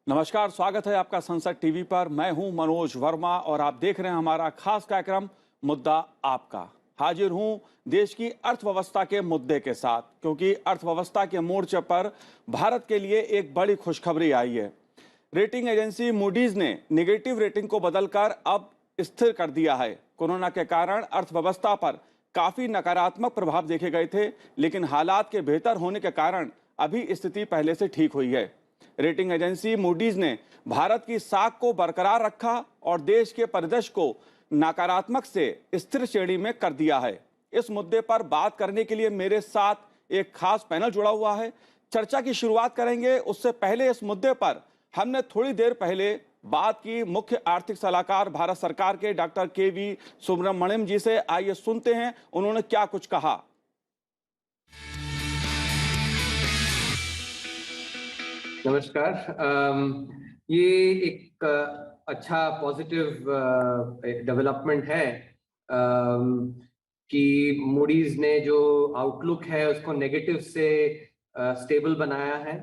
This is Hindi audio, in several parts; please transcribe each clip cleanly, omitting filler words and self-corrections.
नमस्कार, स्वागत है आपका संसद टीवी पर। मैं हूं मनोज वर्मा और आप देख रहे हैं हमारा खास कार्यक्रम मुद्दा आपका। हाजिर हूं देश की अर्थव्यवस्था के मुद्दे के साथ, क्योंकि अर्थव्यवस्था के मोर्चे पर भारत के लिए एक बड़ी खुशखबरी आई है। रेटिंग एजेंसी मूडीज ने नेगेटिव रेटिंग को बदलकर अब स्थिर कर दिया है। कोरोना के कारण अर्थव्यवस्था पर काफी नकारात्मक प्रभाव देखे गए थे, लेकिन हालात के बेहतर होने के कारण अभी स्थिति पहले से ठीक हुई है। रेटिंग एजेंसी मूडीज ने भारत की साख को बरकरार रखा और देश के परिदृश्य को नकारात्मक से स्थिर श्रेणी में कर दिया है। इस मुद्दे पर बात करने के लिए मेरे साथ एक खास पैनल जुड़ा हुआ है। चर्चा की शुरुआत करेंगे। उससे पहले इस मुद्दे पर हमने थोड़ी देर पहले बात की मुख्य आर्थिक सलाहकार भारत सरकार के डॉक्टर के.वी. सुब्रमण्यम जी से। आइए सुनते हैं उन्होंने क्या कुछ कहा। नमस्कार। ये एक अच्छा पॉजिटिव डेवलपमेंट है कि मूडीज ने जो आउटलुक है उसको नेगेटिव से स्टेबल बनाया है।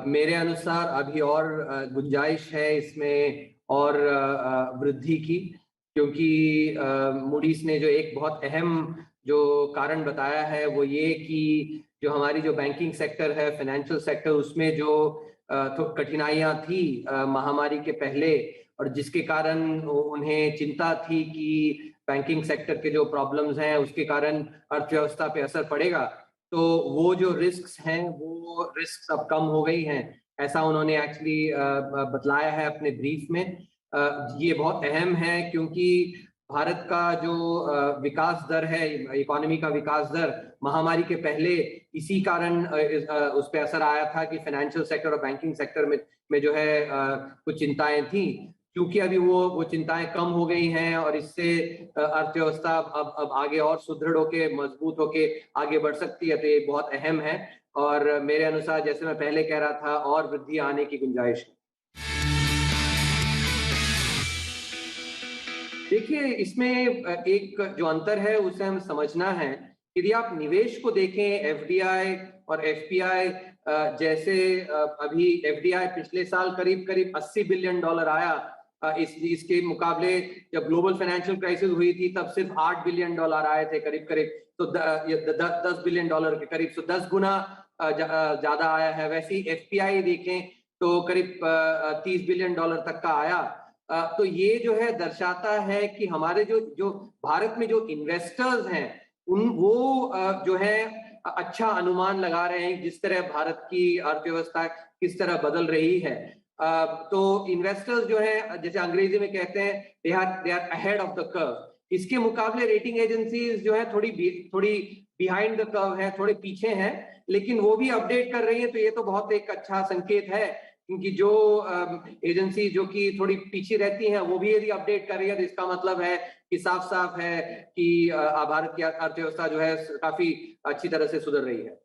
मेरे अनुसार अभी और गुंजाइश है इसमें और वृद्धि की, क्योंकि मूडीज ने जो एक बहुत अहम जो कारण बताया है वो ये कि जो हमारी जो बैंकिंग सेक्टर है, फाइनेंशियल सेक्टर, उसमें जो कठिनाइयां थी महामारी के पहले, और जिसके कारण उन्हें चिंता थी कि बैंकिंग सेक्टर के जो प्रॉब्लम्स हैं उसके कारण अर्थव्यवस्था पे असर पड़ेगा, तो वो जो रिस्क्स हैं वो रिस्क्स अब कम हो गई हैं, ऐसा उन्होंने एक्चुअली बतलाया है अपने ब्रीफ में। ये बहुत अहम है क्योंकि भारत का जो विकास दर है, इकोनॉमी का विकास दर महामारी के पहले इसी कारण उस पर असर आया था कि फाइनेंशियल सेक्टर और बैंकिंग सेक्टर में जो है कुछ चिंताएं थी। क्योंकि अभी वो चिंताएं कम हो गई हैं और इससे अर्थव्यवस्था अब आगे और सुदृढ़ होके, मजबूत होके आगे बढ़ सकती है, तो ये बहुत अहम है। और मेरे अनुसार, जैसे मैं पहले कह रहा था, और वृद्धि आने की गुंजाइश है। देखिए, इसमें एक जो अंतर है उसे हम समझना है। यदि आप निवेश को देखें, एफडीआई और एफपीआई, जैसे अभी एफडीआई पिछले साल करीब करीब $80 बिलियन आया। इसके मुकाबले जब ग्लोबल फाइनेंशियल क्राइसिस हुई थी तब सिर्फ $8 बिलियन आए थे करीब करीब, तो $10 बिलियन के करीब, तो 10 गुना ज्यादा आया है। वैसे ही एफपीआई देखें तो करीब $30 बिलियन तक का आया। तो ये जो है दर्शाता है कि हमारे जो भारत में जो इन्वेस्टर्स हैं वो जो है अच्छा अनुमान लगा रहे हैं जिस तरह भारत की अर्थव्यवस्था किस तरह बदल रही है। तो इन्वेस्टर्स जो है, जैसे अंग्रेजी में कहते हैं, they are ahead of the curve. इसके मुकाबले रेटिंग एजेंसीज जो है थोड़ी बिहाइंड द कर्व है, थोड़े पीछे हैं, लेकिन वो भी अपडेट कर रही है। तो ये तो बहुत एक अच्छा संकेत है, क्योंकि जो एजेंसी जो कि थोड़ी पीछे रहती हैं वो भी यदि अपडेट कर रही है तो इसका मतलब है कि साफ साफ है कि भारत की अर्थव्यवस्था जो है काफी अच्छी तरह से सुधर रही है।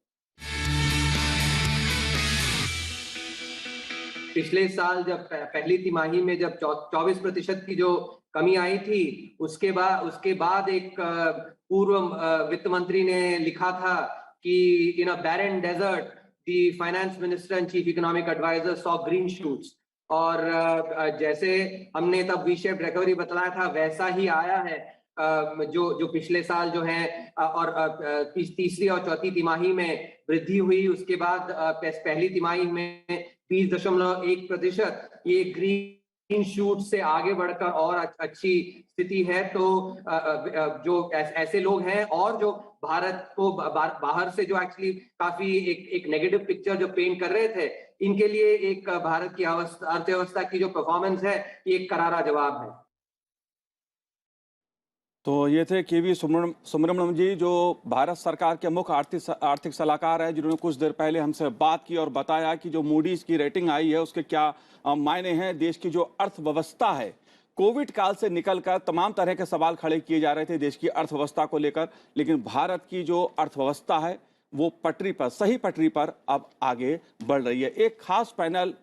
पिछले साल जब पहली तिमाही में जब 24% की जो कमी आई थी, उसके बाद एक पूर्व वित्त मंत्री ने लिखा था कि इन अ बैरन desert the finance minister and chief economic advisor saw green shoots। और जैसे हमने तब V-shaped recovery बतलाया था वैसा ही आया है। जो पिछले साल जो है और तीसरी और चौथी तिमाही में वृद्धि हुई, उसके बाद पहली तिमाही में 20.1%, ये ग्रीन शूट से आगे बढ़कर और अच्छी स्थिति है। तो जो ऐसे लोग हैं और जो भारत को बाहर से जो एक्चुअली काफी एक नेगेटिव पिक्चर जो पेंट कर रहे थे, इनके लिए एक भारत की अर्थव्यवस्था की जो परफॉर्मेंस है ये एक करारा जवाब है। तो ये थे केवी सुब्रमण्यम जी, जो भारत सरकार के मुख्य आर्थिक सलाहकार है, जिन्होंने कुछ देर पहले हमसे बात की और बताया कि जो मूडीज की रेटिंग आई है उसके क्या मायने हैं। देश की जो अर्थव्यवस्था है, कोविड काल से निकलकर तमाम तरह के सवाल खड़े किए जा रहे थे देश की अर्थव्यवस्था को लेकर, लेकिन भारत की जो अर्थव्यवस्था है वो पटरी पर, सही पटरी पर अब आगे बढ़ रही है। एक खास पैनल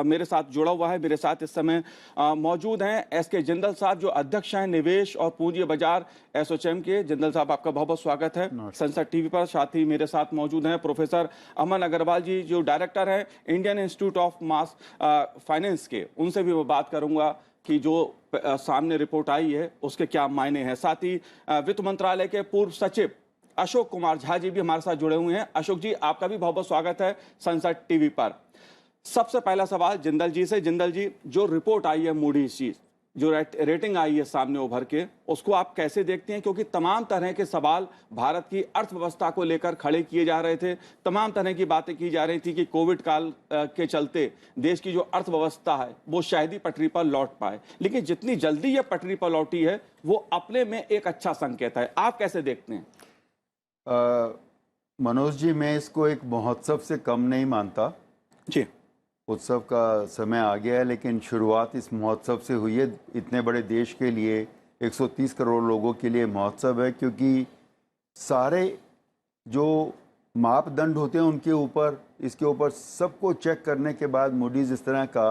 मेरे साथ जुड़ा हुआ है। मेरे साथ इस समय मौजूद हैं एसके जिंदल साहब, जो अध्यक्ष हैं निवेश और पूंजी बाजार एसोचैम के। जिंदल साहब, आपका बहुत बहुत स्वागत है संसद टीवी पर। साथ ही मेरे साथ मौजूद हैं प्रोफेसर अमन अग्रवाल जी, जो डायरेक्टर हैं Indian institute of mass finance के। उनसे भी मैं बात करूंगा कि जो सामने रिपोर्ट आई है उसके क्या मायने हैं। साथ ही वित्त मंत्रालय के पूर्व सचिव अशोक कुमार झा जी भी हमारे साथ जुड़े हुए हैं। अशोक जी, आपका भी बहुत बहुत स्वागत है संसद टीवी पर। सबसे पहला सवाल जिंदल जी से। जिंदल जी, जो रिपोर्ट आई है मूडीज की, जो रेटिंग आई है सामने उभर के, उसको आप कैसे देखते हैं? क्योंकि तमाम तरह के सवाल भारत की अर्थव्यवस्था को लेकर खड़े किए जा रहे थे, तमाम तरह की बातें की जा रही थी कि कोविड काल के चलते देश की जो अर्थव्यवस्था है वो शायद ही पटरी पर लौट पाए, लेकिन जितनी जल्दी यह पटरी पर लौटी है वो अपने में एक अच्छा संकेत है। आप कैसे देखते हैं? मनोज जी, मैं इसको एक महोत्सव से कम नहीं मानता जी। उत्सव का समय आ गया है, लेकिन शुरुआत इस महोत्सव से हुई है। इतने बड़े देश के लिए, 130 करोड़ लोगों के लिए महोत्सव है, क्योंकि सारे जो मापदंड होते हैं उनके ऊपर, इसके ऊपर सबको चेक करने के बाद मूडीज़ इस तरह का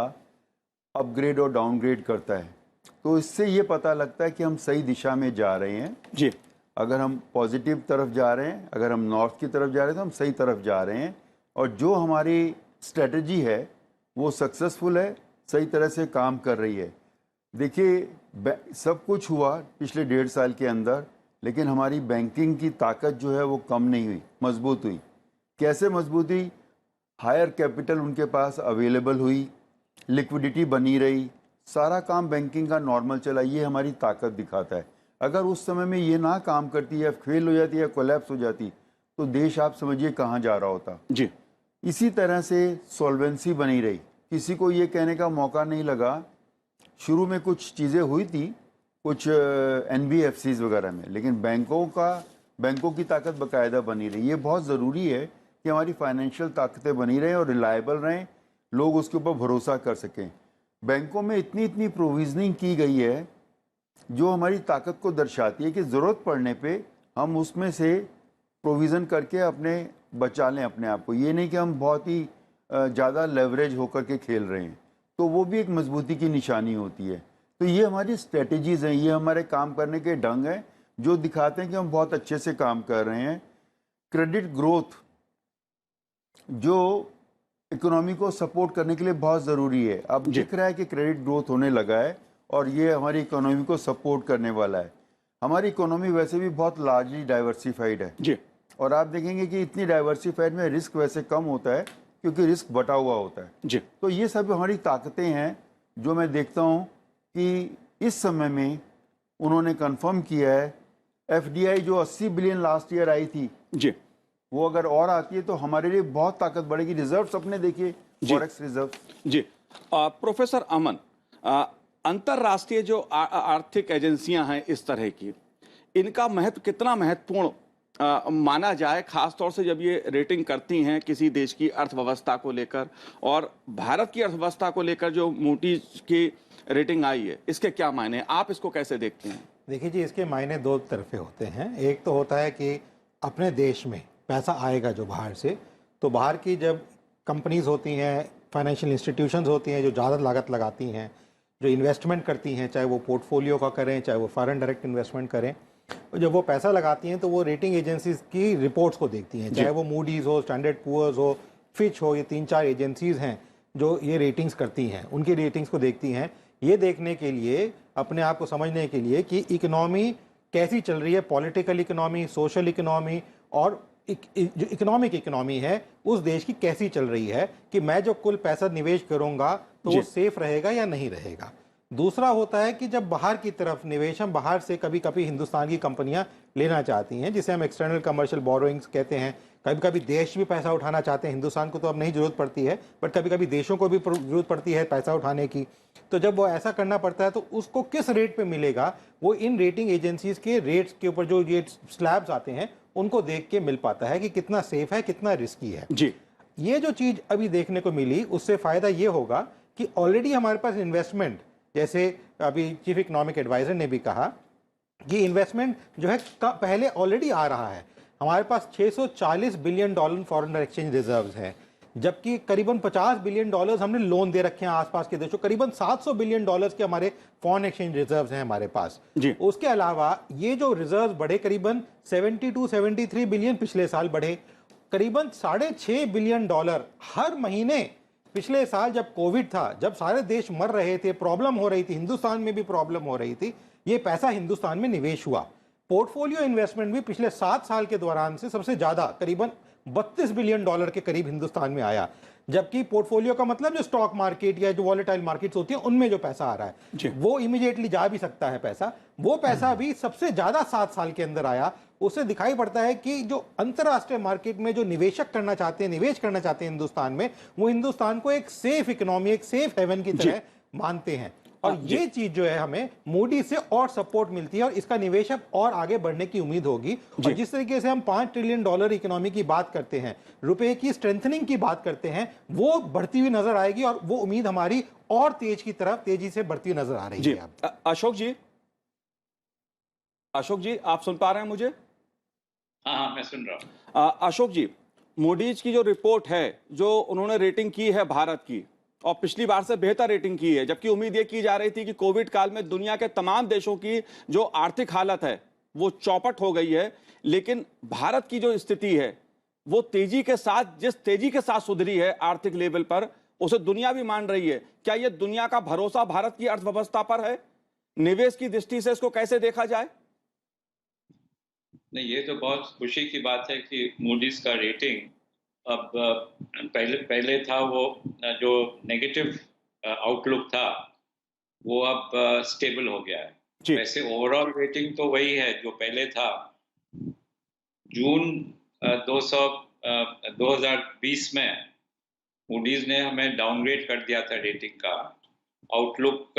अपग्रेड और डाउनग्रेड करता है। तो इससे ये पता लगता है कि हम सही दिशा में जा रहे हैं जी। अगर हम पॉजिटिव तरफ जा रहे हैं, अगर हम नॉर्थ की तरफ जा रहे हैं तो हम सही तरफ जा रहे हैं। और जो हमारी स्ट्रेटजी है वो सक्सेसफुल है, सही तरह से काम कर रही है। देखिए, सब कुछ हुआ पिछले 1.5 साल के अंदर, लेकिन हमारी बैंकिंग की ताकत जो है वो कम नहीं हुई, मजबूत हुई। कैसे मजबूत हुई? हायर कैपिटल उनके पास अवेलेबल हुई, लिक्विडिटी बनी रही, सारा काम बैंकिंग का नॉर्मल चला। ये हमारी ताकत दिखाता है। अगर उस समय में ये ना काम करती या फेल हो जाती या कोलैप्स हो जाती तो देश आप समझिए कहाँ जा रहा होता जी। इसी तरह से सॉल्वेंसी बनी रही, किसी को ये कहने का मौका नहीं लगा। शुरू में कुछ चीज़ें हुई थी कुछ NBFCs वगैरह में, लेकिन बैंकों की ताकत बाकायदा बनी रही। ये बहुत ज़रूरी है कि हमारी फाइनेंशियल ताकतें बनी रहें और रिलायबल रहें, लोग उसके ऊपर भरोसा कर सकें। बैंकों में इतनी प्रोविजनिंग की गई है जो हमारी ताकत को दर्शाती है कि ज़रूरत पड़ने पे हम उसमें से प्रोविज़न करके अपने बचा लें अपने आप को। ये नहीं कि हम बहुत ही ज़्यादा लेवरेज होकर के खेल रहे हैं, तो वो भी एक मजबूती की निशानी होती है। तो ये हमारी स्ट्रेटजीज़ हैं, ये हमारे काम करने के ढंग हैं जो दिखाते हैं कि हम बहुत अच्छे से काम कर रहे हैं। क्रेडिट ग्रोथ जो इकोनॉमी को सपोर्ट करने के लिए बहुत ज़रूरी है। अब दिख रहा है कि क्रेडिट ग्रोथ होने लगा है और ये हमारी इकोनॉमी को सपोर्ट करने वाला है। हमारी इकोनॉमी वैसे भी बहुत लार्जली डाइवर्सिफाइड है जी। और आप देखेंगे कि इतनी डाइवर्सिफाइड में रिस्क वैसे कम होता है क्योंकि रिस्क बटा हुआ होता है जी। तो ये सब हमारी ताकतें हैं जो मैं देखता हूँ कि इस समय में उन्होंने कंफर्म किया है। FDI जो 80 बिलियन लास्ट ईयर आई थी जी, वो अगर और आती है तो हमारे लिए बहुत ताकत बढ़ेगी। रिजर्व्स अपने देखिए, फॉरेक्स रिजर्व। जी। प्रोफेसर अमन, अंतरराष्ट्रीय जो आर्थिक एजेंसियां हैं इस तरह की, इनका महत्व कितना महत्वपूर्ण माना जाए, खासतौर से जब ये रेटिंग करती हैं किसी देश की अर्थव्यवस्था को लेकर, और भारत की अर्थव्यवस्था को लेकर जो मूडीज की रेटिंग आई है, इसके क्या मायने हैं? आप इसको कैसे देखते हैं? देखिए जी, इसके मायने दो तरफे होते हैं। एक तो होता है कि अपने देश में पैसा आएगा जो बाहर से, तो बाहर की जब कंपनीज होती हैं, फाइनेंशियल इंस्टीट्यूशंस होती हैं जो ज़्यादा लागत लगाती हैं, जो इन्वेस्टमेंट करती हैं, चाहे वो पोर्टफोलियो का करें चाहे वो फॉरेन डायरेक्ट इन्वेस्टमेंट करें, जब वो पैसा लगाती हैं तो वो रेटिंग एजेंसीज की रिपोर्ट्स को देखती हैं, चाहे वो मूडीज़ हो, स्टैंडर्ड पुअर्स हो, फिच हो। ये 3-4 एजेंसीज हैं जो ये रेटिंग्स करती हैं, उनकी रेटिंग्स को देखती हैं ये देखने के लिए, अपने आप को समझने के लिए कि इकोनॉमी कैसी चल रही है, पॉलिटिकल इकोनॉमी, सोशल इकोनॉमी और जो इकोनॉमिक इकोनॉमी है उस देश की कैसी चल रही है, कि मैं जो कुल पैसा निवेश करूंगा तो वो सेफ रहेगा या नहीं रहेगा। दूसरा होता है कि जब बाहर की तरफ निवेश हम बाहर से कभी कभी हिंदुस्तान की कंपनियां लेना चाहती हैं, जिसे हम एक्सटर्नल कमर्शियल बोरोइंग्स कहते हैं। कभी कभी देश भी पैसा उठाना चाहते हैं, हिंदुस्तान को तो अब नहीं जरूरत पड़ती है, बट कभी कभी देशों को भी जरूरत पड़ती है पैसा उठाने की। तो जब वो ऐसा करना पड़ता है तो उसको किस रेट पे मिलेगा, वो इन रेटिंग एजेंसीज के रेट्स के ऊपर जो ये स्लैब्स आते हैं उनको देख के मिल पाता है कि कितना सेफ है, कितना रिस्की है। जी, ये जो चीज अभी देखने को मिली, उससे फायदा ये होगा कि ऑलरेडी हमारे पास इन्वेस्टमेंट, जैसे अभी चीफ इकोनॉमिक एडवाइजर ने भी कहा कि इन्वेस्टमेंट जो है पहले ऑलरेडी आ रहा है। हमारे पास 640 billion dollar foreign exchange reserves हैं, जबकि करीबन 50 बिलियन डॉलर्स हमने लोन दे रखे हैं आसपास के देशों। करीबन 700 बिलियन डॉलर्स के हमारे फॉरेन एक्सचेंज रिजर्व्स हैं हमारे पास। जी। उसके अलावा ये जो रिजर्व्स बढ़े, करीबन 73 बिलियन पिछले साल बढ़े, करीबन 6.5 बिलियन डॉलर हर महीने पिछले साल जब कोविड था, जब सारे देश मर रहे थे, प्रॉब्लम हो रही थी, हिंदुस्तान में भी प्रॉब्लम हो रही थी, ये पैसा हिंदुस्तान में निवेश हुआ। पोर्टफोलियो इन्वेस्टमेंट भी पिछले 7 साल के दौरान से सबसे ज्यादा करीबन 32 बिलियन डॉलर के करीब हिंदुस्तान में आया। जबकि पोर्टफोलियो का मतलब जो स्टॉक मार्केट या जो वॉलेटाइल मार्केट्स होती है उनमें जो पैसा आ रहा है वो इमीडिएटली जा भी सकता है पैसा, वो पैसा भी सबसे ज्यादा 7 साल के अंदर आया। उससे दिखाई पड़ता है कि जो अंतरराष्ट्रीय मार्केट में जो निवेशक करना चाहते हैं, निवेश करना चाहते हैं हिंदुस्तान में, वो हिंदुस्तान को एक सेफ इकोनॉमी, एक सेफ हेवन की तरह मानते हैं। और ये चीज जो है हमें मूडी से और सपोर्ट मिलती है और इसका निवेश अब और आगे बढ़ने की उम्मीद होगी। और जिस तरीके से हम 5 ट्रिलियन डॉलर इकोनॉमी की बात करते हैं, रुपए की स्ट्रेंथनिंग की बात करते हैं, वो बढ़ती हुई नजर आएगी और वो उम्मीद हमारी और तेजी से बढ़ती हुई नजर आ रही है। अशोक जी, आप सुन पा रहे हैं मुझे? हाँ, मैं सुन रहा हूँ। अशोक जी, मूडीज की जो रिपोर्ट है, जो उन्होंने रेटिंग की है भारत की, और पिछली बार से बेहतर रेटिंग की है, जबकि उम्मीद ये की जा रही थी कि कोविड काल में दुनिया के तमाम देशों की जो आर्थिक हालत है वो चौपट हो गई है, लेकिन भारत की जो स्थिति है वो जिस तेजी के साथ सुधरी है आर्थिक लेवल पर, उसे दुनिया भी मान रही है। क्या ये दुनिया का भरोसा भारत की अर्थव्यवस्था पर है? निवेश की दृष्टि से इसको कैसे देखा जाए? नहीं, ये तो बहुत खुशी की बात है कि मूडीज का रेटिंग अब पहले था वो जो नेगेटिव आउटलुक था वो अब स्टेबल हो गया है। वैसे ओवरऑल रेटिंग तो वही है जो पहले था। जून 2020 में मूडीज ने हमें डाउनग्रेड कर दिया था, रेटिंग का आउटलुक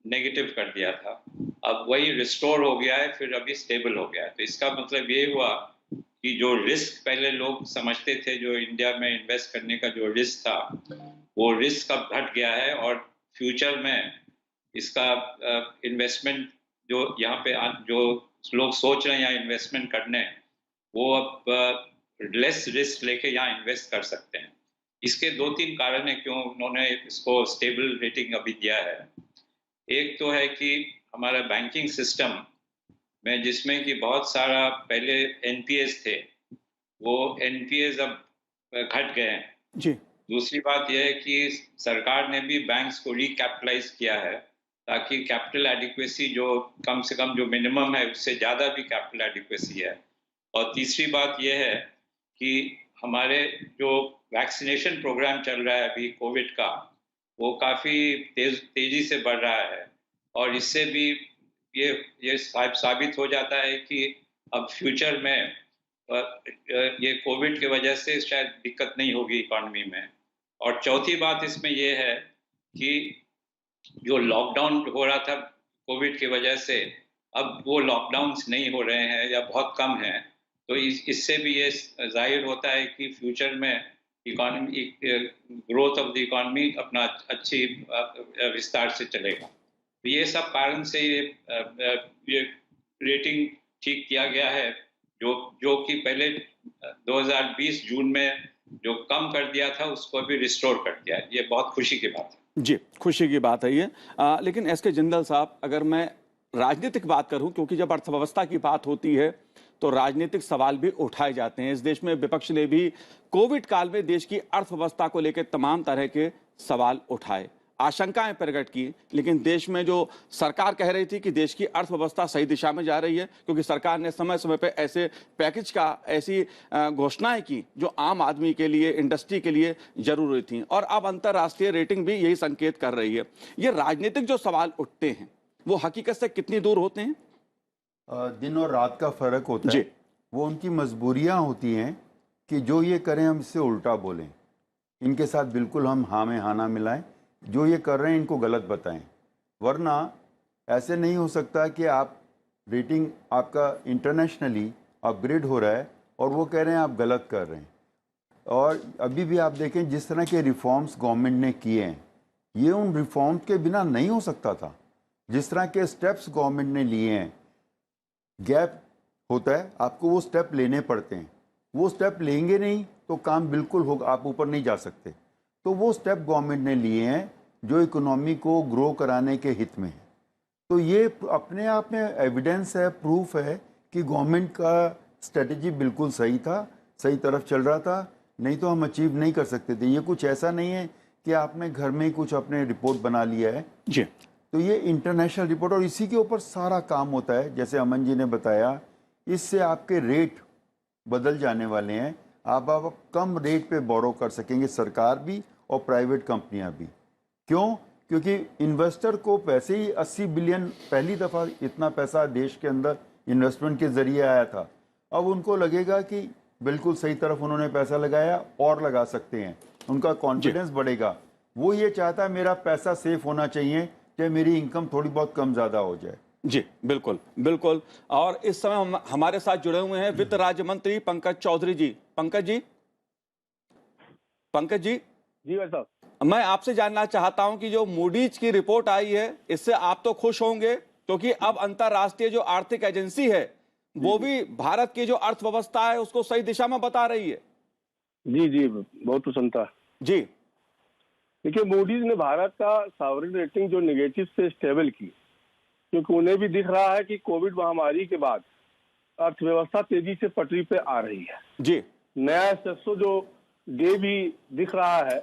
नेगेटिव कर दिया था। अब वही रिस्टोर हो गया है, फिर अभी स्टेबल हो गया है। तो इसका मतलब ये हुआ कि जो रिस्क पहले लोग समझते थे, जो इंडिया में इन्वेस्ट करने का जो रिस्क था, वो रिस्क अब घट गया है और फ्यूचर में इसका इन्वेस्टमेंट जो यहाँ पे जो लोग सोच रहे हैं यहाँ इन्वेस्टमेंट करने, वो अब लेस रिस्क लेके यहाँ इन्वेस्ट कर सकते हैं। इसके 2-3 कारण है क्यों उन्होंने इसको स्टेबल रेटिंग अभी दिया है। एक तो है कि हमारा बैंकिंग सिस्टम में, जिसमें कि बहुत सारा पहले एनपीएस थे, वो एनपीएस अब घट गए हैं जी। दूसरी बात यह है कि सरकार ने भी बैंक्स को रिकैपिटलाइज किया है ताकि कैपिटल एडिक्वेसी जो कम से कम जो मिनिमम है उससे ज़्यादा भी कैपिटल एडिक्वेसी है। और तीसरी बात यह है कि हमारे जो वैक्सीनेशन प्रोग्राम चल रहा है अभी कोविड का, वो काफ़ी तेज़ी से बढ़ रहा है और इससे भी ये साबित हो जाता है कि अब फ्यूचर में ये कोविड की वजह से शायद दिक्कत नहीं होगी इकोनॉमी में। और चौथी बात इसमें ये है कि जो लॉकडाउन हो रहा था कोविड की वजह से, अब वो लॉकडाउन्स नहीं हो रहे हैं या बहुत कम हैं। तो इससे भी ये जाहिर होता है कि फ्यूचर में economy growth of the economy अपना अच्छी विस्तार से चलेगा। तो ये सब कारण से ये रेटिंग ठीक किया गया है, जो कि पहले 2020 जून में जो कम कर दिया था उसको अभी रिस्टोर कर दिया है। ये बहुत खुशी की बात है। जी, खुशी की बात है ये। लेकिन एस के जिंदल साहब, अगर मैं राजनीतिक बात करूं, क्योंकि जब अर्थव्यवस्था की बात होती है तो राजनीतिक सवाल भी उठाए जाते हैं। इस देश में विपक्ष ने भी कोविड काल में देश की अर्थव्यवस्था को लेकर तमाम तरह के सवाल उठाए। आशंकाएं प्रकट की, लेकिन देश में जो सरकार कह रही थी कि देश की अर्थव्यवस्था सही दिशा में जा रही है, क्योंकि सरकार ने समय समय पे ऐसे पैकेज का ऐसी घोषणाएं की जो आम आदमी के लिए, इंडस्ट्री के लिए जरूरी थी, और अब अंतर्राष्ट्रीय रेटिंग भी यही संकेत कर रही है। ये राजनीतिक जो सवाल उठते हैं वो हकीकत से कितनी दूर होते हैं? दिन और रात का फर्क होता जी। है। वो उनकी मजबूरियां होती हैं कि जो ये करें हम इससे उल्टा बोलें, इनके साथ बिल्कुल हम हाँ में हाँ ना मिलाएं, जो ये कर रहे हैं इनको गलत बताएं। वरना ऐसे नहीं हो सकता कि आप रेटिंग आपका इंटरनेशनली अपग्रेड हो रहा है और वो कह रहे हैं आप गलत कर रहे हैं। और अभी भी आप देखें जिस तरह के रिफॉर्म्स गवर्नमेंट ने किए हैं, ये उन रिफॉर्म्स के बिना नहीं हो सकता था। जिस तरह के स्टेप्स गवर्नमेंट ने लिए हैं, गैप होता है, आपको वो स्टेप लेने पड़ते हैं। वो स्टेप लेंगे नहीं तो काम बिल्कुल होगा, आप ऊपर नहीं जा सकते। तो वो स्टेप गवर्नमेंट ने लिए हैं जो इकोनॉमी को ग्रो कराने के हित में है। तो ये अपने आप में एविडेंस है, प्रूफ है कि गवर्नमेंट का स्ट्रेटजी बिल्कुल सही था, सही तरफ चल रहा था, नहीं तो हम अचीव नहीं कर सकते थे। ये कुछ ऐसा नहीं है कि आपने घर में ही कुछ अपने रिपोर्ट बना लिया है जी। तो ये इंटरनेशनल रिपोर्ट और इसी के ऊपर सारा काम होता है। जैसे अमन जी ने बताया, इससे आपके रेट बदल जाने वाले हैं। आप कम रेट पे बोरो कर सकेंगे, सरकार भी और प्राइवेट कंपनियां भी। क्यों? क्योंकि इन्वेस्टर को पैसे ही 80 बिलियन पहली दफ़ा इतना पैसा देश के अंदर इन्वेस्टमेंट के ज़रिए आया था। अब उनको लगेगा कि बिल्कुल सही तरफ उन्होंने पैसा लगाया और लगा सकते हैं, उनका कॉन्फिडेंस बढ़ेगा। वो ये चाहता है मेरा पैसा सेफ होना चाहिए, चाहे मेरी इनकम थोड़ी बहुत कम ज़्यादा हो जाए। जी बिल्कुल बिल्कुल। और इस समय हमारे साथ जुड़े हुए हैं वित्त राज्य मंत्री पंकज चौधरी जी। पंकज जी जी भाई साहब, मैं आपसे जानना चाहता हूं कि जो मूडीज की रिपोर्ट आई है, इससे आप तो खुश होंगे, क्योंकि अब अंतरराष्ट्रीय जो आर्थिक एजेंसी है वो भी भारत की जो अर्थव्यवस्था है उसको सही दिशा में बता रही है। जी जी, बहुत प्रसन्नता। जी। देखिए, मूडीज ने भारत का सॉवरेन रेटिंग जो नेगेटिव से स्टेबल की, क्योंकि उन्हें भी दिख रहा है कि कोविड महामारी के बाद अर्थव्यवस्था तेजी से पटरी पे आ रही है। जी। नया सेंसो जो डे भी दिख रहा है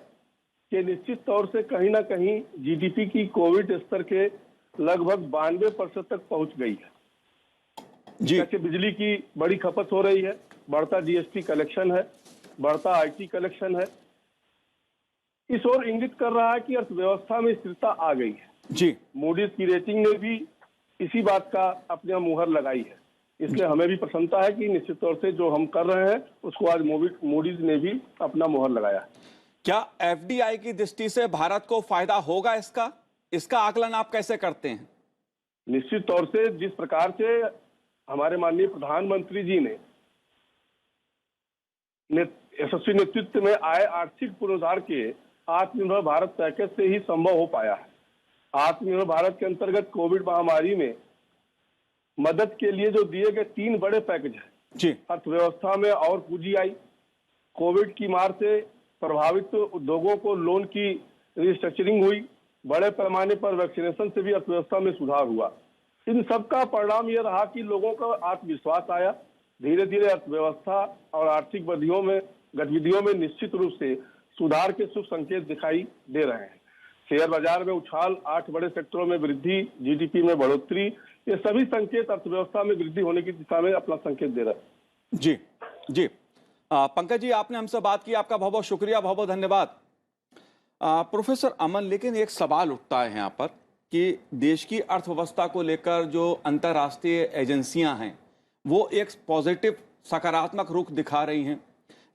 कि निश्चित तौर से कहीं ना कहीं जीडीपी की कोविड स्तर के लगभग 92% तक पहुंच गई है। जी। जैसे बिजली की बड़ी खपत हो रही है, बढ़ता जीएसटी कलेक्शन है, बढ़ता आईटी कलेक्शन है, इस ओर इंगित कर रहा है कि अर्थव्यवस्था में स्थिरता आ गई है। जी। मूडीज की रेटिंग ने भी इसी बात का अपने मुहर लगाई है। इसलिए हमें भी प्रसन्नता है कि निश्चित तौर से जो हम कर रहे हैं उसको आज मूडीज ने भी अपना मुहर लगाया है। क्या एफडीआई की दृष्टि से भारत को फायदा होगा इसका आकलन आप कैसे करते हैं? निश्चित तौर से जिस प्रकार से हमारे माननीय प्रधानमंत्री जी ने यशस्वी नेतृत्व में आए आर्थिक पुनरुद्धार के आत्मनिर्भर भारत पैकेज से ही संभव हो पाया है। आत्मनिर्भर भारत के अंतर्गत कोविड महामारी में मदद के लिए जो दिए गए 3 बड़े पैकेज हैं, जी। अर्थव्यवस्था में और पूंजी आई, कोविड की मार से प्रभावित उद्योगों को लोन की रिस्ट्रक्चरिंग हुई, बड़े पैमाने पर वैक्सीनेशन से भी अर्थव्यवस्था में सुधार हुआ। इन सब का परिणाम यह रहा कि लोगों का आत्मविश्वास आया। धीरे धीरे अर्थव्यवस्था और आर्थिक गतिविधियों में निश्चित रूप से सुधार के शुभ संकेत दिखाई दे रहे हैं। शेयर बाजार में उछाल, 8 बड़े सेक्टरों में वृद्धि, जीडीपी में बढ़ोतरी, ये सभी संकेत अर्थव्यवस्था में वृद्धि होने की दिशा में अपना संकेत दे रहे हैं। जी जी। पंकज जी, आपने हमसे बात की, आपका बहुत बहुत शुक्रिया, बहुत बहुत धन्यवाद। प्रोफेसर अमन, लेकिन एक सवाल उठता है यहाँ पर कि देश की अर्थव्यवस्था को लेकर जो अंतर्राष्ट्रीय एजेंसियां हैं वो एक पॉजिटिव सकारात्मक रुख दिखा रही हैं।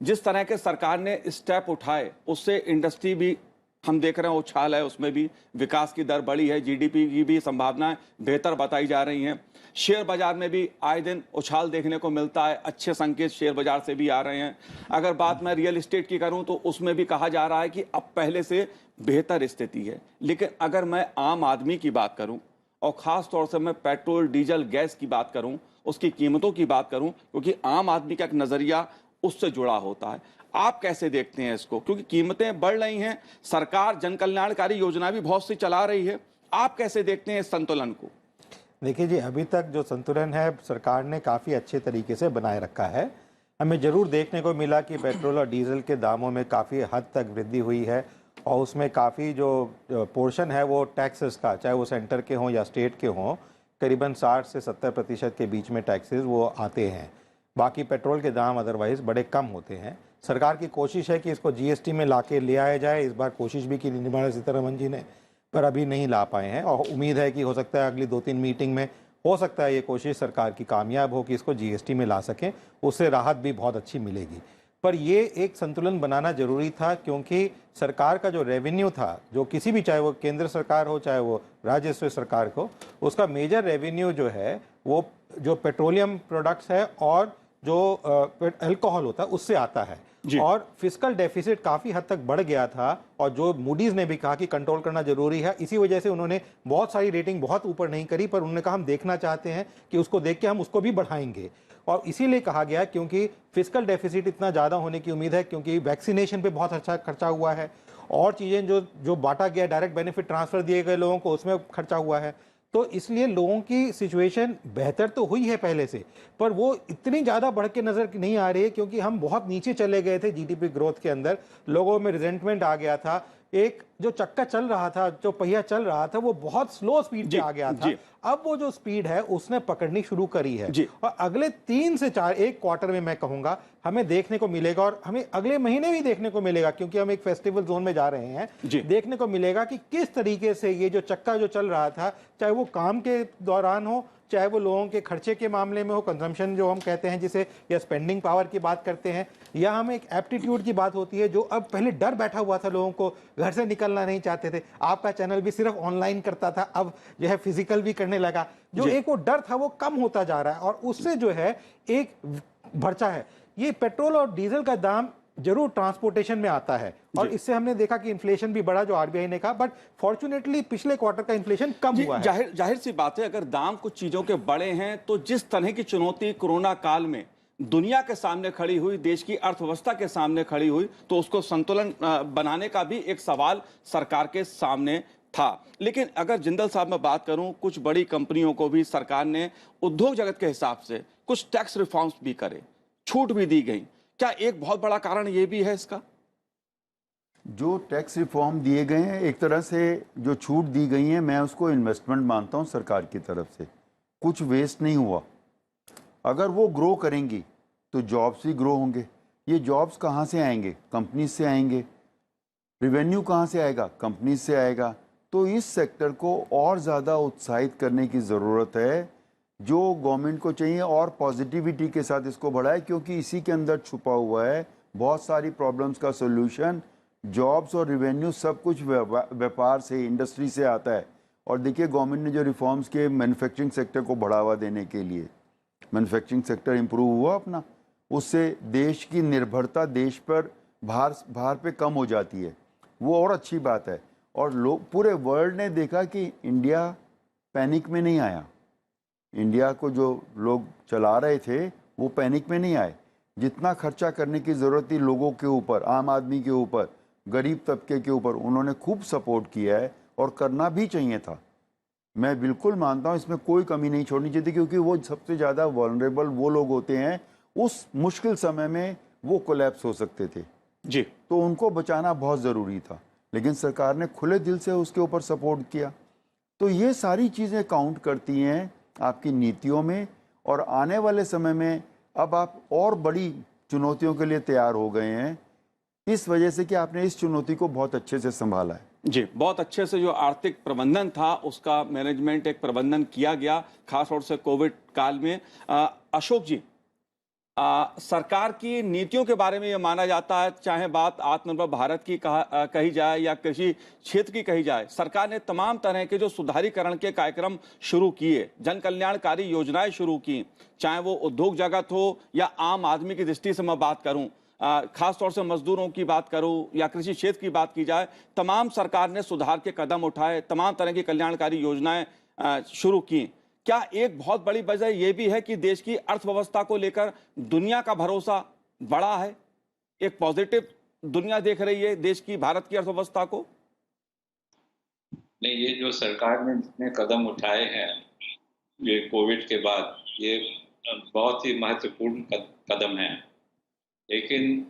जिस तरह के सरकार ने स्टेप उठाए उससे इंडस्ट्री भी हम देख रहे हैं उछाल है, उसमें भी विकास की दर बढ़ी है, जीडीपी की भी संभावनाएं बेहतर बताई जा रही हैं। शेयर बाजार में भी आए दिन उछाल देखने को मिलता है, अच्छे संकेत शेयर बाजार से भी आ रहे हैं। अगर बात मैं रियल एस्टेट की करूं तो उसमें भी कहा जा रहा है कि अब पहले से बेहतर स्थिति है। लेकिन अगर मैं आम आदमी की बात करूं और ख़ास तौर से मैं पेट्रोल, डीजल, गैस की बात करूं, उसकी कीमतों की बात करूं, क्योंकि आम आदमी का एक नज़रिया उससे जुड़ा होता है, आप कैसे देखते हैं इसको? क्योंकि कीमतें बढ़ रही हैं, सरकार जन कल्याणकारी योजना भी बहुत सी चला रही है, आप कैसे देखते हैं इस संतुलन को? देखिए जी, अभी तक जो संतुलन है सरकार ने काफ़ी अच्छे तरीके से बनाए रखा है। हमें ज़रूर देखने को मिला कि पेट्रोल और डीजल के दामों में काफ़ी हद तक वृद्धि हुई है और उसमें काफ़ी जो पोर्शन है वो टैक्सेस का, चाहे वो सेंटर के हों या स्टेट के हों, करीबन 60 से 70% के बीच में टैक्सेस वो आते हैं। बाकी पेट्रोल के दाम अदरवाइज़ बड़े कम होते हैं। सरकार की कोशिश है कि इसको जीएसटी में लाके ले आया जाए। इस बार कोशिश भी की निर्मला सीतारमण जी ने, पर अभी नहीं ला पाए हैं और उम्मीद है कि हो सकता है अगली 2-3 मीटिंग में हो सकता है ये कोशिश सरकार की कामयाब हो कि इसको जीएसटी में ला सकें, उससे राहत भी बहुत अच्छी मिलेगी। पर ये एक संतुलन बनाना जरूरी था, क्योंकि सरकार का जो रेवेन्यू था, जो किसी भी, चाहे वो केंद्र सरकार हो चाहे वो राज्य सरकार हो, उसका मेजर रेवेन्यू जो है वो जो पेट्रोलियम प्रोडक्ट्स है और जो अल्कोहल होता है उससे आता है। और फिस्कल डेफिसिट काफ़ी हद तक बढ़ गया था और जो मूडीज ने भी कहा कि कंट्रोल करना जरूरी है, इसी वजह से उन्होंने बहुत सारी रेटिंग बहुत ऊपर नहीं करी, पर उन्होंने कहा हम देखना चाहते हैं कि उसको देख के हम उसको भी बढ़ाएंगे। और इसीलिए कहा गया क्योंकि फिस्कल डेफिसिट इतना ज़्यादा होने की उम्मीद है, क्योंकि वैक्सीनेशन पे बहुत अच्छा खर्चा हुआ है और चीज़ें जो बांटा गया, डायरेक्ट बेनिफिट ट्रांसफर दिए गए लोगों को, उसमें खर्चा हुआ है। तो इसलिए लोगों की सिचुएशन बेहतर तो हुई है पहले से, पर वो इतनी ज़्यादा बढ़ के नज़र नहीं आ रही है, क्योंकि हम बहुत नीचे चले गए थे जीडीपी ग्रोथ के अंदर। लोगों में रिजेंटमेंट आ गया था, एक जो चक्का चल रहा था, जो पहिया चल रहा था, वो बहुत स्लो स्पीड पे आ गया था। अब वो जो स्पीड है उसने पकड़नी शुरू करी है और अगले 3 से 4 एक क्वार्टर में मैं कहूंगा हमें देखने को मिलेगा, और हमें अगले महीने भी देखने को मिलेगा, क्योंकि हम एक फेस्टिवल जोन में जा रहे हैं, देखने को मिलेगा कि किस तरीके से ये जो चक्का जो चल रहा था, चाहे वो काम के दौरान हो, चाहे वो लोगों के खर्चे के मामले में हो, कंजम्पशन जो हम कहते हैं जिसे, या स्पेंडिंग पावर की बात करते हैं, या हम एक एप्टीट्यूड की बात होती है, जो अब पहले डर बैठा हुआ था, लोगों को घर से निकलना नहीं चाहते थे। आपका चैनल भी सिर्फ ऑनलाइन करता था, अब जो है फिजिकल भी करने लगा। जो एक वो डर था वो कम होता जा रहा है और उससे जो है एक बढ़ता है। ये पेट्रोल और डीजल का दाम जरूर ट्रांसपोर्टेशन में आता है और इससे हमने देखा कि इन्फ्लेशन भी बढ़ा, जो आरबीआई ने कहा, बट फॉर्चुनेटली पिछले क्वार्टर का इन्फ्लेशन कम हुआ है। जाहिर सी बात है, अगर दाम कुछ चीजों के बड़े हैं तो जिस तरह की चुनौती कोरोना काल में दुनिया के सामने खड़ी हुई, देश की अर्थव्यवस्था के सामने खड़ी हुई, तो उसको संतुलन बनाने का भी एक सवाल सरकार के सामने था। लेकिन अगर जिंदल साहब मैं बात करूं, कुछ बड़ी कंपनियों को भी सरकार ने उद्योग जगत के हिसाब से कुछ टैक्स रिफॉर्म्स भी करे, छूट भी दी गई। क्या एक बहुत बड़ा कारण यह भी है इसका? जो टैक्स रिफॉर्म दिए गए हैं, एक तरह से जो छूट दी गई है, मैं उसको इन्वेस्टमेंट मानता हूं सरकार की तरफ से। कुछ वेस्ट नहीं हुआ। अगर वो ग्रो करेंगी तो जॉब्स भी ग्रो होंगे। ये जॉब्स कहाँ से आएंगे? कंपनीज से आएंगे। रिवेन्यू कहाँ से आएगा? कंपनीज से आएगा। तो इस सेक्टर को और ज़्यादा उत्साहित करने की ज़रूरत है, जो गवर्नमेंट को चाहिए, और पॉजिटिविटी के साथ इसको बढ़ाए, क्योंकि इसी के अंदर छुपा हुआ है बहुत सारी प्रॉब्लम्स का सोल्यूशन। जॉब्स और रिवेन्यू सब कुछ व्यापार से, इंडस्ट्री से आता है। और देखिए गवर्नमेंट ने जो रिफॉर्म्स किए मैन्युफैक्चरिंग सेक्टर को बढ़ावा देने के लिए, मैन्युफैक्चरिंग सेक्टर इम्प्रूव हुआ अपना, उससे देश की निर्भरता देश पर बाहर पे कम हो जाती है, वो और अच्छी बात है। और लोग, पूरे वर्ल्ड ने देखा कि इंडिया पैनिक में नहीं आया। इंडिया को जो लोग चला रहे थे वो पैनिक में नहीं आए। जितना खर्चा करने की ज़रूरत थी लोगों के ऊपर, आम आदमी के ऊपर, गरीब तबके के ऊपर, उन्होंने खूब सपोर्ट किया है और करना भी चाहिए था। मैं बिल्कुल मानता हूँ इसमें कोई कमी नहीं छोड़नी चाहिए थी, क्योंकि वो सबसे ज़्यादा वल्नरेबल वो लोग होते हैं, उस मुश्किल समय में वो कोलैप्स हो सकते थे जी, तो उनको बचाना बहुत ज़रूरी था। लेकिन सरकार ने खुले दिल से उसके ऊपर सपोर्ट किया। तो ये सारी चीज़ें काउंट करती हैं आपकी नीतियों में, और आने वाले समय में अब आप और बड़ी चुनौतियों के लिए तैयार हो गए हैं, इस वजह से कि आपने इस चुनौती को बहुत अच्छे से संभाला है। जी, बहुत अच्छे से जो आर्थिक प्रबंधन था उसका मैनेजमेंट, एक प्रबंधन किया गया, खासतौर से कोविड काल में। अशोक जी, सरकार की नीतियों के बारे में ये माना जाता है, चाहे बात आत्मनिर्भर भारत की कही जाए या कृषि क्षेत्र की कही जाए, सरकार ने तमाम तरह के जो सुधारीकरण के कार्यक्रम शुरू किए, जन कल्याणकारी योजनाएं शुरू की, चाहे वो उद्योग जगत हो या आम आदमी की दृष्टि से मैं बात करूं, खासतौर से मजदूरों की बात करूं या कृषि क्षेत्र की बात की जाए, तमाम सरकार ने सुधार के कदम उठाए, तमाम तरह की कल्याणकारी योजनाएं शुरू की। क्या एक बहुत बड़ी वजह यह भी है कि देश की अर्थव्यवस्था को लेकर दुनिया का भरोसा बढ़ा है, एक पॉजिटिव दुनिया देख रही है देश की, भारत की अर्थव्यवस्था को? नहीं, ये जो सरकार ने जितने कदम उठाए हैं ये कोविड के बाद, ये बहुत ही महत्वपूर्ण कदम है। लेकिन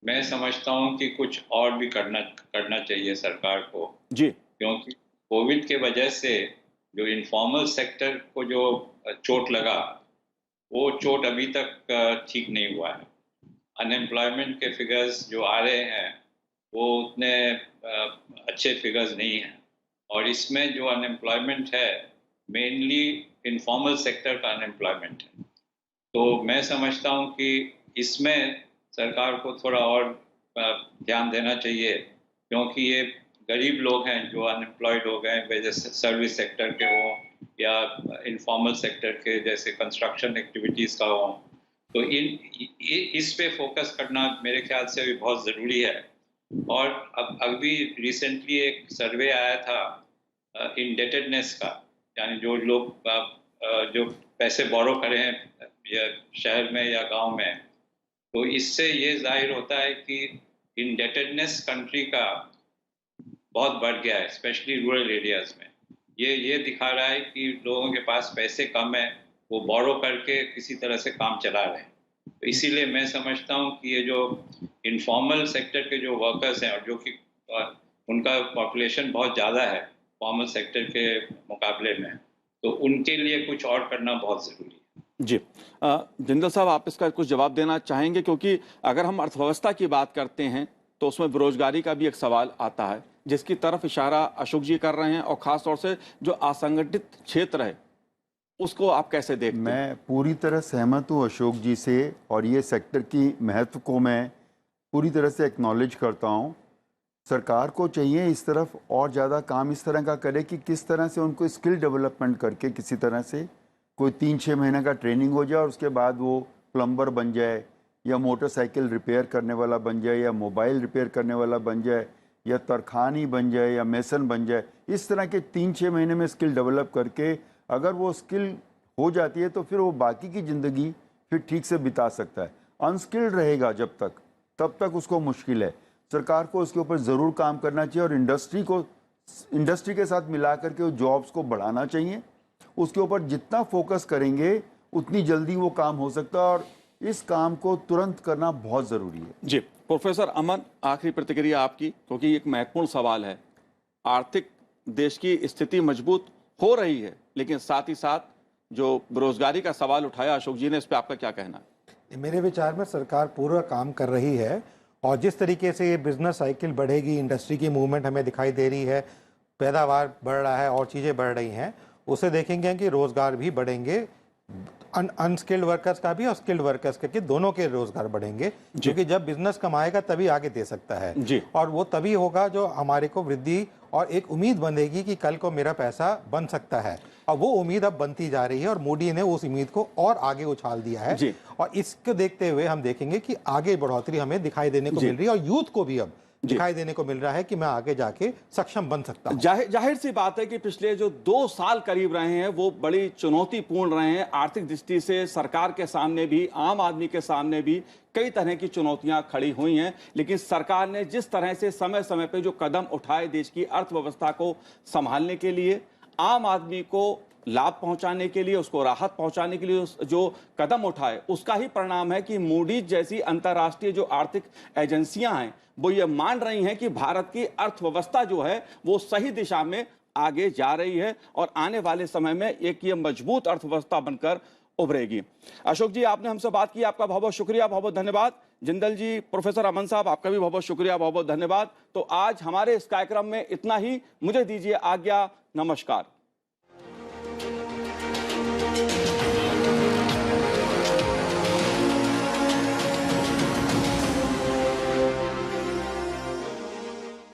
मैं समझता हूँ कि कुछ और भी करना चाहिए सरकार को, जी। क्योंकि कोविड के वजह से जो इनफॉर्मल सेक्टर को जो चोट लगा, वो चोट अभी तक ठीक नहीं हुआ है। अनएम्प्लॉयमेंट के फिगर्स जो आ रहे हैं वो उतने अच्छे फिगर्स नहीं हैं, और इसमें जो अनएम्प्लॉयमेंट है मेनली इनफॉर्मल सेक्टर का अनएम्प्लॉयमेंट है। तो मैं समझता हूँ कि इसमें सरकार को थोड़ा और ध्यान देना चाहिए, क्योंकि ये गरीब लोग हैं जो अनएम्प्लॉयड हो गए, वजह से सर्विस सेक्टर के हों या इनफॉर्मल सेक्टर के जैसे कंस्ट्रक्शन एक्टिविटीज़ का हो, तो इस पे फोकस करना मेरे ख्याल से भी बहुत ज़रूरी है। और अब अभी रिसेंटली एक सर्वे आया था इंडेटेडनेस का, यानी जो लोग जो पैसे बोरो करें हैं या शहर में या गांव में, तो इससे ये जाहिर होता है कि इंडेटेडनेस कंट्री का बहुत बढ़ गया है, स्पेशली रूरल एरियाज में। ये दिखा रहा है कि लोगों के पास पैसे कम है, वो बोरो करके किसी तरह से काम चला रहे हैं। तो इसीलिए मैं समझता हूँ कि ये जो इनफॉर्मल सेक्टर के जो वर्कर्स हैं, और जो कि उनका पॉपुलेशन बहुत ज़्यादा है फॉर्मल सेक्टर के मुकाबले में, तो उनके लिए कुछ और करना बहुत ज़रूरी है। जी। जिंदल साहब, आप इसका कुछ जवाब देना चाहेंगे? क्योंकि अगर हम अर्थव्यवस्था की बात करते हैं तो उसमें बेरोजगारी का भी एक सवाल आता है, जिसकी तरफ इशारा अशोक जी कर रहे हैं, और ख़ास तौर से जो असंगठित क्षेत्र है उसको आप कैसे देखते हैं? मैं पूरी तरह सहमत हूँ अशोक जी से, और ये सेक्टर की महत्व को मैं पूरी तरह से एक्नॉलेज करता हूँ। सरकार को चाहिए इस तरफ और ज़्यादा काम इस तरह का करे कि किस तरह से उनको स्किल डेवलपमेंट करके किसी तरह से कोई 3-6 महीने का ट्रेनिंग हो जाए, और उसके बाद वो प्लम्बर बन जाए, या मोटरसाइकिल रिपेयर करने वाला बन जाए, या मोबाइल रिपेयर करने वाला बन जाए, या तरखानी बन जाए, या मेसन बन जाए। इस तरह के 3-6 महीने में स्किल डेवलप करके अगर वो स्किल हो जाती है तो फिर वो बाकी की ज़िंदगी फिर ठीक से बिता सकता है। अनस्किल्ड रहेगा जब तक, तब तक उसको मुश्किल है। सरकार को उसके ऊपर ज़रूर काम करना चाहिए, और इंडस्ट्री के साथ मिला करके जॉब्स को बढ़ाना चाहिए। उसके ऊपर जितना फोकस करेंगे उतनी जल्दी वो काम हो सकता है, और इस काम को तुरंत करना बहुत ज़रूरी है। जी। प्रोफेसर अमन, आखिरी प्रतिक्रिया आपकी, क्योंकि एक महत्वपूर्ण सवाल है। आर्थिक देश की स्थिति मजबूत हो रही है, लेकिन साथ ही साथ जो बेरोजगारी का सवाल उठाया अशोक जी ने, इस पर आपका क्या कहना है? मेरे विचार में सरकार पूरा काम कर रही है, और जिस तरीके से ये बिजनेस साइकिल बढ़ेगी, इंडस्ट्री की मूवमेंट हमें दिखाई दे रही है, पैदावार बढ़ रहा है और चीज़ें बढ़ रही हैं, उसे देखेंगे कि रोज़गार भी बढ़ेंगे, अनस्किल्ड वर्कर्स का भी और स्किल्ड वर्कर्स के दोनों के रोजगार बढ़ेंगे, क्योंकि जब बिजनेस कमाएगा तभी आगे दे सकता है जी। और वो तभी होगा जो हमारे को वृद्धि और एक उम्मीद बनेगी कि कल को मेरा पैसा बन सकता है, और वो उम्मीद अब बनती जा रही है, और मोदी ने उस उम्मीद को और आगे उछाल दिया है जी। और इसको देखते हुए हम देखेंगे कि आगे बढ़ोतरी हमें दिखाई देने को मिल रही है, और यूथ को भी अब दिखाई देने को मिल रहा है कि मैं आगे जाके सक्षम बन सकता हूं। जाहिर सी बात है कि पिछले जो 2 साल करीब रहे हैं वो बड़ी चुनौतीपूर्ण रहे हैं। आर्थिक दृष्टि से सरकार के सामने भी, आम आदमी के सामने भी कई तरह की चुनौतियां खड़ी हुई हैं, लेकिन सरकार ने जिस तरह से समय समय पर जो कदम उठाए देश की अर्थव्यवस्था को संभालने के लिए, आम आदमी को लाभ पहुंचाने के लिए, उसको राहत पहुंचाने के लिए जो कदम उठाए, उसका ही परिणाम है कि मूडीज जैसी अंतर्राष्ट्रीय जो आर्थिक एजेंसियां हैं वो ये मान रही हैं कि भारत की अर्थव्यवस्था जो है वो सही दिशा में आगे जा रही है, और आने वाले समय में एक ये मजबूत अर्थव्यवस्था बनकर उभरेगी। अशोक जी, आपने हमसे बात की, आपका बहुत बहुत शुक्रिया, बहुत बहुत धन्यवाद। जिंदल जी, प्रोफेसर अमन साहब, आपका भी बहुत बहुत शुक्रिया, बहुत बहुत धन्यवाद। तो आज हमारे इस कार्यक्रम में इतना ही। मुझे दीजिए आज्ञा, नमस्कार।